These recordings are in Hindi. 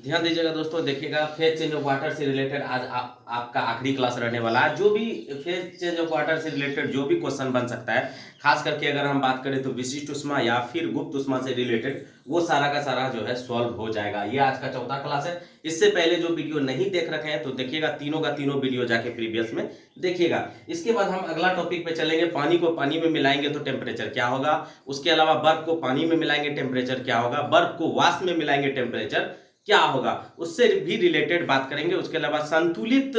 ध्यान दीजिएगा दोस्तों, देखिएगा फेज चेंज ऑफ वाटर से रिलेटेड आज आपका आखिरी क्लास रहने वाला है। जो भी फेज चेंज ऑफ वाटर से रिलेटेड जो भी क्वेश्चन बन सकता है, खास करके अगर हम बात करें तो विशिष्ट उष्मा या फिर गुप्त उष्मा से रिलेटेड, वो सारा का सारा जो है सॉल्व हो जाएगा। ये आज का चौथा क्लास है। इससे पहले जो वीडियो नहीं देख रखे हैं तो देखिएगा, तीनों का तीनों वीडियो जाके प्रीवियस में देखिएगा। इसके बाद हम अगला टॉपिक पे चलेंगे। पानी को पानी में मिलाएंगे तो टेम्परेचर क्या होगा, उसके अलावा बर्फ को पानी में मिलाएंगे टेम्परेचर क्या होगा, बर्फ को वाष्प में मिलाएंगे टेम्परेचर क्या होगा, उससे भी रिलेटेड बात करेंगे। उसके अलावा संतुलित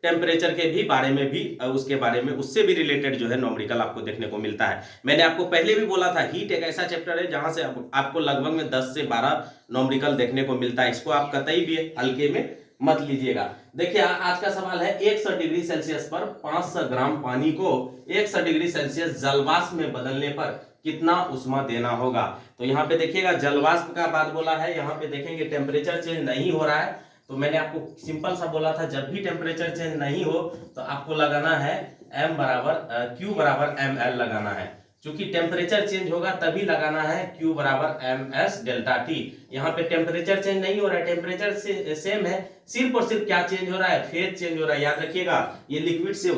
टेम्परेचर के भी बारे में भी उसके बारे में उससे भी रिलेटेड जो है न्यूमेरिकल आपको देखने को मिलता है। मैंने आपको पहले भी बोला था, हीट एक ऐसा चैप्टर है जहां से आपको लगभग में 10 से 12 न्यूमेरिकल देखने को मिलता है। इसको आप कतई भी हल्के में मत लीजिएगा। देखिए आज का सवाल है, 100 डिग्री सेल्सियस पर 500 ग्राम पानी को 100 डिग्री सेल्सियस जलवाष्प में बदलने पर कितना उष्मा देना होगा। तो यहाँ पे देखिएगा जलवाष्प का बात बोला है, यहाँ पे देखेंगे टेम्परेचर चेंज नहीं हो रहा है। तो मैंने आपको सिंपल सा बोला था, जब भी टेम्परेचर चेंज नहीं हो तो आपको लगाना है m बराबर Q बराबर ml लगाना है। क्योंकि टेम्परेचर चेंज होगा तभी लगाना है Q बराबर ms डेल्टा टी। यहाँ पे टेम्परेचर चेंज नहीं हो रहा है, टेम्परेचर से सेम है, सिर्फ और सिर्फ क्या चेंज हो रहा है, फेज चेंज हो रहा है। याद रखिएगा, ये लिक्विड से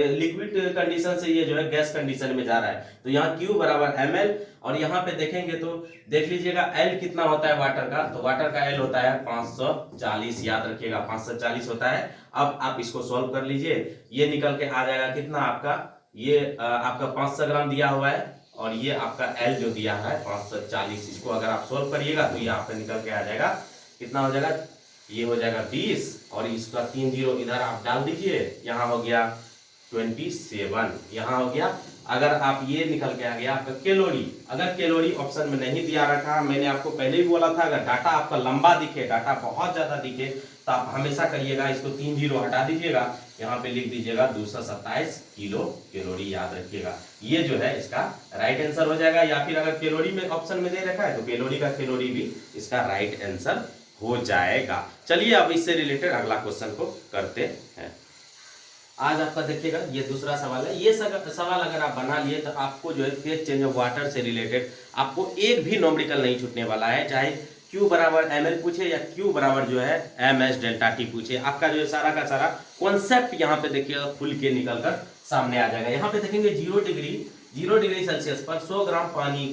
लिक्विड कंडीशन से ये जो है गैस कंडीशन में जा रहा है। तो यहाँ Q बराबर ml, और यहाँ पे देखेंगे तो देख लीजिएगा L कितना होता है वाटर का, तो वाटर का L होता है 540। याद रखिएगा 540 होता है। अब आप इसको सॉल्व कर लीजिए, ये निकल के आ जाएगा कितना आपका, ये आपका 500 ग्राम दिया हुआ है और ये आपका L जो दिया है 540। इसको अगर आप सॉल्व करिएगा तो ये आपका निकल के आ जाएगा, कितना हो जाएगा, ये हो जाएगा 20 और इसका 3 जीरो इधर आप डाल दीजिए, यहाँ हो गया 27, यहाँ हो गया। अगर आप ये निकल के आ गया आपका कैलोरी, अगर कैलोरी ऑप्शन में नहीं दिया रखा, मैंने आपको पहले भी बोला था, अगर डाटा आपका लंबा दिखे, डाटा बहुत ज्यादा दिखे, तो आप हमेशा करिएगा इसको 3 जीरो हटा दीजिएगा, यहाँ पे लिख दीजिएगा 227 किलो कैलोरी। याद रखिएगा ये जो है इसका राइट आंसर हो जाएगा। या फिर अगर कैलोरी में ऑप्शन में दे रखा है तो कैलोरी का कैलोरी भी इसका राइट आंसर हो जाएगा। चलिए अब इससे रिलेटेड अगला क्वेश्चन को करते हैं। आज आपका देखिएगा ये दूसरा सवाल है। ये सवाल अगर आप बना लिए तो आपको जो है फेज चेंज ऑफ वाटर से रिलेटेड आपको एक भी न्यूमेरिकल नहीं छूटने वाला है, चाहे Q बराबर ml पूछे या Q बराबर जो है ms डेल्टा टी पूछे। आपका जो है सारा का सारा कॉन्सेप्ट यहाँ पे देखिएगा खुल के निकल कर सामने आ जाएगा। यहाँ पे देखेंगे 0 डिग्री सेल्सियस पर 100 ग्राम पानी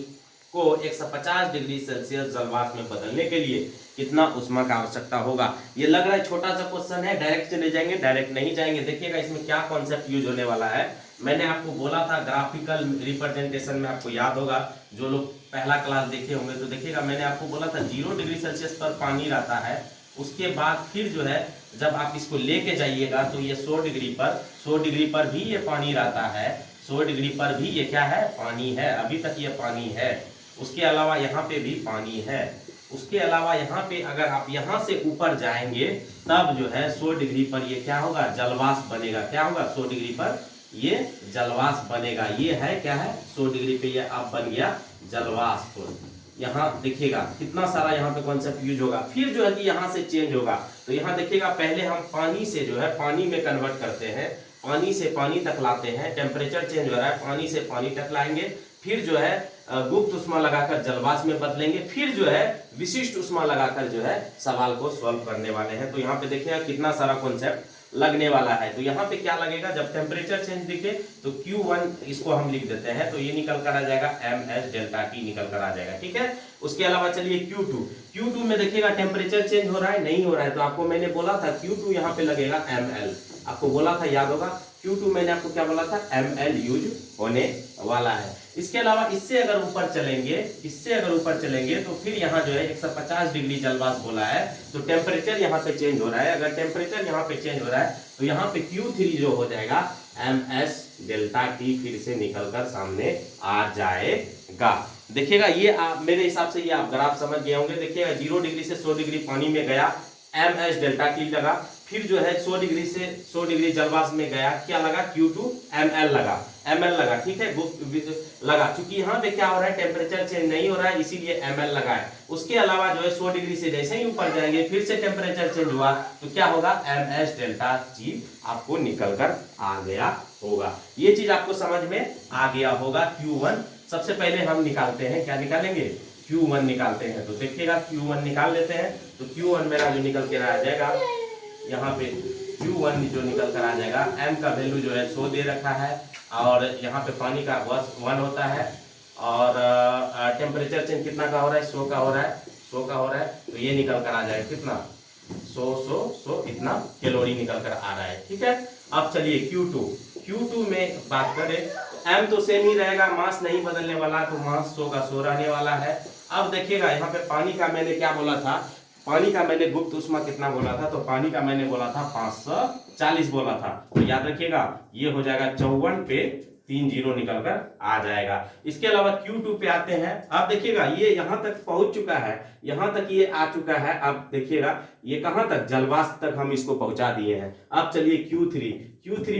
को 150 डिग्री सेल्सियस जलवाष्प में बदलने के लिए कितना उष्मा का आवश्यकता होगा। ये लग रहा है छोटा सा क्वेश्चन है, डायरेक्ट चले जाएंगे, डायरेक्ट नहीं जाएंगे। देखिएगा इसमें क्या कॉन्सेप्ट यूज होने वाला है। मैंने आपको बोला था ग्राफिकल रिप्रेजेंटेशन में, आपको याद होगा जो लोग पहला क्लास देखे होंगे तो देखिएगा मैंने आपको बोला था 0 डिग्री सेल्सियस पर पानी रहता है, उसके बाद फिर जो है जब आप इसको लेके जाइएगा तो ये 100 डिग्री पर भी ये पानी रहता है, 100 डिग्री पर भी ये क्या है, पानी है, अभी तक ये पानी है। उसके अलावा यहाँ पे भी पानी है। उसके अलावा यहाँ पे अगर आप यहाँ से ऊपर जाएंगे तब जो है 100 डिग्री पर ये क्या होगा, जलवाष्प बनेगा। क्या होगा, 100 डिग्री पर ये जलवाष्प बनेगा। ये है क्या है, 100 डिग्री पे ये अब बन गया जलवाष्प। यहाँ देखिएगा कितना सारा यहाँ पे कॉन्सेप्ट यूज होगा। फिर जो है कि यहाँ से चेंज होगा, तो यहाँ देखिएगा पहले हम पानी से जो है पानी में कन्वर्ट करते हैं, पानी से पानी तक लाते हैं, टेम्परेचर चेंज हो रहा है, पानी से पानी तक लाएंगे, फिर जो है गुप्त उष्मा लगाकर जलवाष्प में बदलेंगे, फिर जो है विशिष्ट उष्मा लगाकर जो है सवाल को सॉल्व करने वाले हैं। तो यहाँ पे देखिएगा कितना सारा कॉन्सेप्ट लगने वाला है। तो यहाँ पे क्या लगेगा, जब टेम्परेचर चेंज दिखे तो Q1 इसको हम लिख देते हैं, तो ये निकल कर आ जाएगा ms डेल्टा टी निकल कर आ जाएगा। ठीक है, उसके अलावा चलिए Q2 में देखिएगा टेम्परेचर चेंज हो रहा है, नहीं हो रहा है, तो आपको मैंने बोला था Q2 यहाँ पे लगेगा ml, आपको बोला था, याद होगा Q2 मैंने आपको क्या बोला था, ml यूज होने वाला है। इसके अलावा इससे अगर ऊपर चलेंगे तो फिर यहाँ जो है 150 डिग्री जलवाष्प बोला है, तो टेम्परेचर यहाँ पे चेंज हो रहा है। अगर टेम्परेचर यहाँ पे चेंज हो रहा है तो यहाँ पे Q3 जो हो जाएगा ms डेल्टा टी फिर से निकलकर सामने आ जाएगा। देखिएगा ये आप मेरे हिसाब से ये आप ग्राफ समझ गए होंगे। देखिएगा 0 डिग्री से 100 डिग्री पानी में गया, ms डेल्टा टी लगा, फिर जो है 100 डिग्री से 100 डिग्री जलवाष्प में गया, क्या लगा, Q2 ml लगा। ठीक है, लगा, क्योंकि यहाँ पे क्या हो रहा है, टेम्परेचर चेंज नहीं हो रहा है, इसीलिए ml लगा है। उसके अलावा जो है 100 डिग्री से जैसे ही ऊपर जाएंगे फिर से टेम्परेचर चेंज हुआ तो क्या होगा, ms डेल्टा टी आपको निकल कर आ गया होगा। ये चीज आपको समझ में आ गया होगा। Q1 सबसे पहले हम निकालते हैं, क्या निकालेंगे, Q1 निकालते हैं। तो देखिएगा Q1 निकाल लेते हैं। तो Q1 मेरा जो निकल के आ जाएगा, यहाँ पे Q1 जो निकल कर आ जाएगा, M का वैल्यू जो है 100 दे रखा है, और यहाँ पे पानी का 1 होता है, और टेम्परेचर चेंज कितना का हो रहा है, 100 का हो रहा है, 100 का हो रहा है। तो ये निकल कर आ जाएगा कितना, 100 इतना कैलोरी निकल कर आ रहा है। ठीक है, अब चलिए Q2 में बात करें तो M तो सेम ही रहेगा, मास नहीं बदलने वाला, तो मास 100 का 100 रहने वाला है। अब देखिएगा यहाँ पे पानी का मैंने क्या बोला था, पानी का मैंने गुप्त ऊष्मा कितना बोला था, तो पानी का मैंने बोला था 540 बोला था। तो याद रखिएगा ये हो जाएगा 54 पे 3 जीरो निकल कर आ जाएगा। इसके अलावा Q2 पे आते हैं। अब देखिएगा ये यहाँ तक पहुंच चुका है, यहाँ तक ये आ चुका है। अब देखिएगा ये कहाँ तक, जलवाष्प तक हम इसको पहुंचा दिए हैं। अब चलिए Q3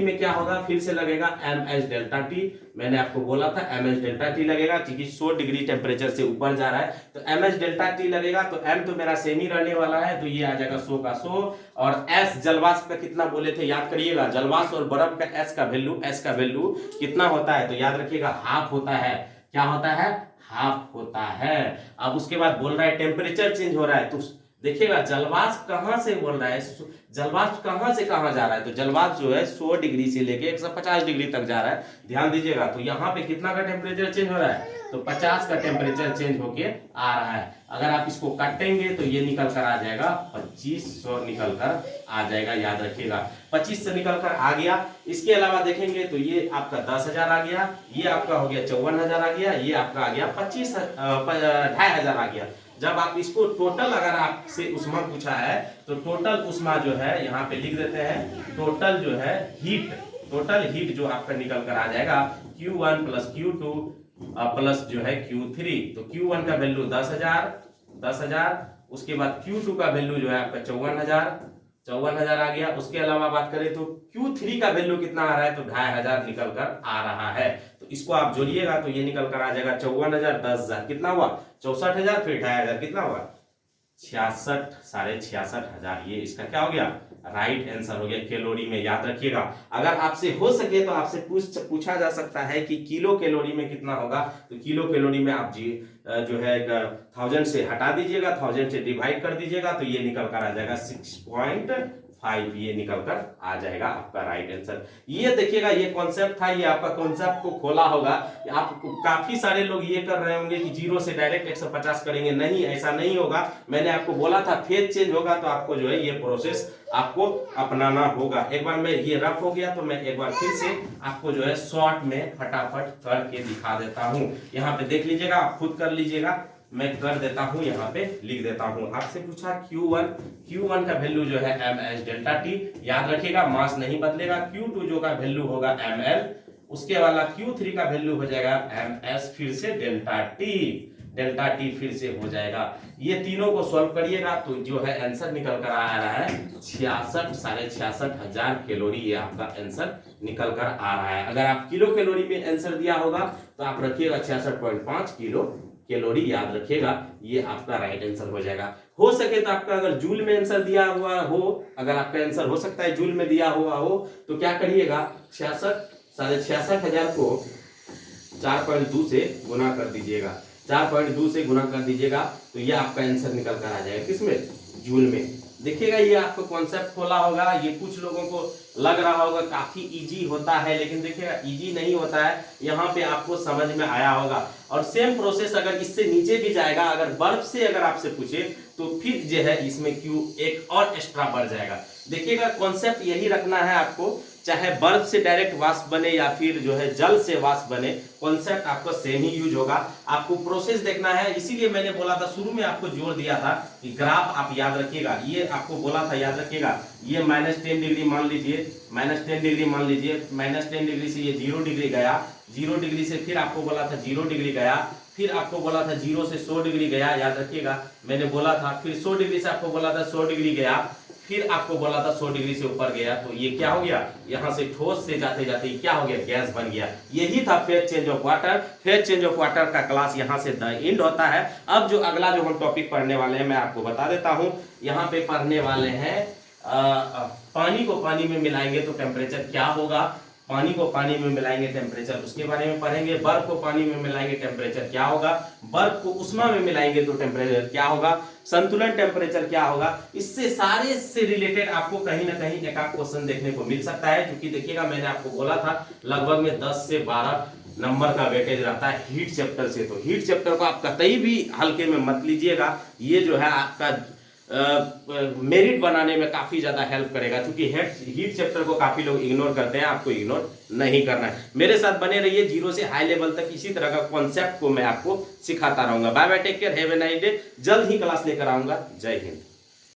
में क्या होगा, फिर से लगेगा MS डेल्टा टी। मैंने आपको बोला था MS डेल्टा टी लगेगा, क्योंकि 100 डिग्री टेम्परेचर से ऊपर जा रहा है, तो MS डेल्टा टी लगेगा। तो M तो मेरा सेम ही रहने वाला है, तो ये आ जाएगा 100 का 100, और S जलवाष्प का कितना बोले थे, याद करिएगा, जलवाष्प और बर्फ का S का वैल्यू कितना होता है, तो याद रखिएगा हाफ होता है। क्या होता है, हाफ होता है। अब उसके बाद बोल रहा है टेम्परेचर चेंज हो रहा है, तो देखिएगा जलवाष्प कहां से बोल रहा है, जलवाष्प कहां से कहां जा रहा है, तो जलवाष्प जो है 100 डिग्री से लेके 150 डिग्री तक जा रहा है। ध्यान दीजिएगा, तो यहाँ पे कितना का टेम्परेचर चेंज हो रहा है, तो 50 का टेम्परेचर चेंज होके आ रहा है। अगर आप इसको काटेंगे तो ये निकल कर आ जाएगा 2500 निकल कर आ जाएगा। याद रखिएगा 25 से निकल कर आ गया। इसके अलावा देखेंगे तो ये आपका 10,000 आ गया, ये आपका हो गया 54,000 आ गया, ये आपका आ गया 2,500 आ गया। जब आप इसको टोटल अगर आपसे उष्मा पूछा है, तो टोटल उष्मा जो है यहाँ पे लिख देते हैं, टोटल जो है हीट जो आपका निकल कर आ जाएगा Q1 प्लस Q2 प्लस जो है Q3। तो Q1 का वैल्यू 10,000, उसके बाद Q2 का वैल्यू जो है आपका 54,000 आ गया। उसके अलावा बात करें तो Q3 का वैल्यू कितना आ रहा है, तो 2,500 निकल कर आ रहा है। तो इसको आप जोड़िएगा तो ये निकल कर आ जाएगा 54,000, 10,000 कितना हुआ, 64,000, फिर 2,500 कितना हुआ, 66,000। ये इसका क्या हो गया, राइट आंसर हो गया कैलोरी में। याद रखिएगा, अगर आपसे हो सके तो आपसे पूछा जा सकता है कि किलो कैलोरी में कितना होगा, तो किलो कैलोरी में आप जो है 1000 से हटा दीजिएगा, 1000 से डिवाइड कर दीजिएगा, तो ये निकल कर आ जाएगा 6.5। ये निकल कर आ जाएगा आपका राइट आंसर। ये देखिएगा ये कॉन्सेप्ट था, ये आपका कॉन्सेप्ट को खोला होगा। आप काफी सारे लोग ये कर रहे होंगे कि 0 से डायरेक्ट 150 करेंगे, नहीं ऐसा नहीं होगा। मैंने आपको बोला था फेज चेंज होगा तो आपको जो है ये प्रोसेस आपको अपनाना होगा। एक बार मैं ये रफ हो गया तो मैं एक बार फिर से आपको जो है शॉर्ट में फटाफट करके दिखा देता हूँ। यहाँ पे देख लीजिएगा, आप खुद कर लीजिएगा, मैं कर देता हूं, यहाँ पे लिख देता हूं। आपसे पूछा Q1 का वैल्यू जो है MS डेल्टा टी, याद रखिएगा मास नहीं बदलेगा। Q2 जो का वैल्यू होगा ML, उसके वाला Q3 का वैल्यू हो जाएगा MS, फिर से डेल्टा टी फिर से हो जाएगा। ये तीनों को सॉल्व करिएगा तो जो है आंसर निकल कर आ रहा है 66,000 कैलोरी। ये आपका आंसर निकल कर आ रहा है। अगर आप किलो कैलोरी में आंसर दिया होगा तो आप रखिएगा 66.5 किलो कैलोरी, याद रखिएगा ये आपका राइट आंसर हो जाएगा। हो सके तो आपका अगर जूल में आंसर दिया हुआ हो, अगर आपका आंसर हो सकता है जूल में दिया हुआ हो, तो क्या करिएगा 66,000 को 4.2 से गुना कर दीजिएगा, 4.2 से गुना कर दीजिएगा, तो ये आपका आंसर निकल कर आ जाएगा किसमें, जूल में। देखिएगा ये आपको कॉन्सेप्ट खोला होगा, ये कुछ लोगों को लग रहा होगा काफी इजी होता है, लेकिन देखिएगा इजी नहीं होता है, यहाँ पे आपको समझ में आया होगा। और सेम प्रोसेस अगर इससे नीचे भी जाएगा, अगर बर्फ से अगर आपसे पूछे तो फिर जो है इसमें क्यू एक और एक्स्ट्रा बढ़ जाएगा। देखिएगा कॉन्सेप्ट यही रखना है आपको, चाहे बर्फ से डायरेक्ट वाष्प बने या फिर जो है जल से वाष्प बने, कॉन्सेप्ट आपको सेम ही यूज होगा। आपको प्रोसेस देखना है, इसीलिए मैंने बोला था शुरू में, आपको जोर दिया था कि ग्राफ आप याद रखिएगा। ये आपको बोला था याद रखिएगा, ये -10 डिग्री मान लीजिए, -10 डिग्री मान लीजिए, -10 डिग्री से ये 0 डिग्री गया, 0 डिग्री से फिर आपको बोला था 0 डिग्री गया, फिर आपको बोला था 0 से 100 डिग्री गया, याद रखिएगा मैंने बोला था, फिर 100 डिग्री से आपको बोला था 100 डिग्री गया, फिर आपको बोला था 100 डिग्री से ऊपर गया, तो ये क्या हो गया, यहाँ से ठोस से जाते जाते क्या हो गया, गैस बन गया। यही था phase change of water. Phase change of water का क्लास यहाँ से द एंड होता है। अब जो अगला जो हम टॉपिक पढ़ने वाले हैं मैं आपको बता देता हूँ। यहाँ पे पढ़ने वाले हैं पानी को पानी में मिलाएंगे तो टेम्परेचर क्या होगा, पानी को पानी में मिलाएंगे टेम्परेचर उसके बारे में पढ़ेंगे, बर्फ को पानी में मिलाएंगे टेम्परेचर क्या होगा, बर्फ को उष्मा में मिलाएंगे तो टेम्परेचर क्या होगा, संतुलन टेम्परेचर क्या होगा। इससे सारे से रिलेटेड आपको कहीं ना कहीं एक आध क्वेश्चन देखने को मिल सकता है, क्योंकि देखिएगा मैंने आपको बोला था लगभग में 10 से 12 नंबर का वेटेज रहता है हीट चैप्टर से। तो हीट चैप्टर को आप कतई भी हल्के में मत लीजिएगा, ये जो है आपका मेरिट बनाने में काफी ज्यादा हेल्प करेगा, क्योंकि हीट चैप्टर को काफी लोग इग्नोर करते हैं, आपको इग्नोर नहीं करना है। मेरे साथ बने रहिए, जीरो से हाई लेवल तक इसी तरह का कॉन्सेप्ट को मैं आपको सिखाता रहूंगा। Bye bye, take care, have a nice day. जल्द ही क्लास लेकर आऊंगा। जय हिंद।